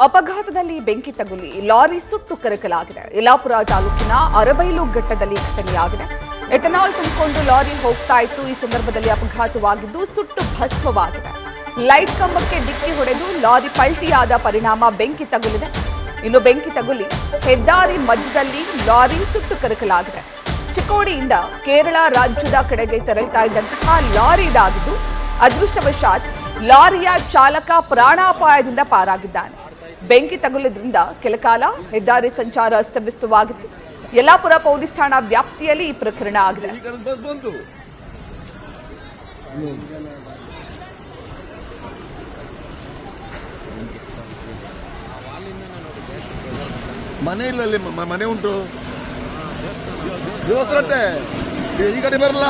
ಅಪಘಾತದಲ್ಲಿ ಬೆಂಕಿ ತಗುಲಿ ಲಾರಿ ಸುಟ್ಟು ಕರಕಲಾಗಿದೆ. ಯಲ್ಲಾಪುರ ತಾಲೂಕಿನ ಅರಬೈಲು ಘಟ್ಟದಲ್ಲಿ ಘಟನೆಯಾಗಿದೆ. ಎಥನಾಲ್ ತುಂಬಿಕೊಂಡು ಲಾರಿ ಹೋಗ್ತಾ ಇತ್ತು. ಈ ಸಂದರ್ಭದಲ್ಲಿ ಅಪಘಾತವಾಗಿದ್ದು ಸುಟ್ಟು ಭಸ್ಮವಾಗಿದೆ. ಲೈಟ್ ಕಂಬಕ್ಕೆ ಡಿಕ್ಕಿ ಹೊಡೆದು ಲಾರಿ ಪಲ್ಟಿಯಾದ ಪರಿಣಾಮ ಬೆಂಕಿ ತಗುಲಿದೆ. ಇನ್ನು ಬೆಂಕಿ ತಗುಲಿ ಹೆದ್ದಾರಿ ಮಧ್ಯದಲ್ಲಿ ಲಾರಿ ಸುಟ್ಟು ಕರಕಲಾಗಿದೆ. ಚಿಕ್ಕೋಡಿಯಿಂದ ಕೇರಳ ರಾಜ್ಯದ ಕಡೆಗೆ ತೆರಳುತ್ತಾ ಇದ್ದಂತಹ ಲಾರಿ ಇದಾಗಿದ್ದು ಅದೃಷ್ಟವಶಾತ್ ಲಾರಿಯ ಚಾಲಕ ಪ್ರಾಣಾಪಾಯದಿಂದ ಪಾರಾಗಿದ್ದಾನೆ. ಬೆಂಕಿ ತಗುಲಿದ್ರಿಂದ ಕೆಲಕಾಲ ಹೆದ್ದಾರಿ ಸಂಚಾರ ಅಸ್ತವ್ಯಸ್ತವಾಗಿತ್ತು. ಯಲ್ಲಾಪುರ ಪೊಲೀಸ್ ಠಾಣಾ ವ್ಯಾಪ್ತಿಯಲ್ಲಿ ಈ ಪ್ರಕರಣ ಆಗಿದೆ. ಮನೆ ಇಲ್ಲ, ಮನೆ ಉಂಟು, ದೇವಸ್ಥಾನ ಈ ಕಡೆ ಬರಲ್ಲ.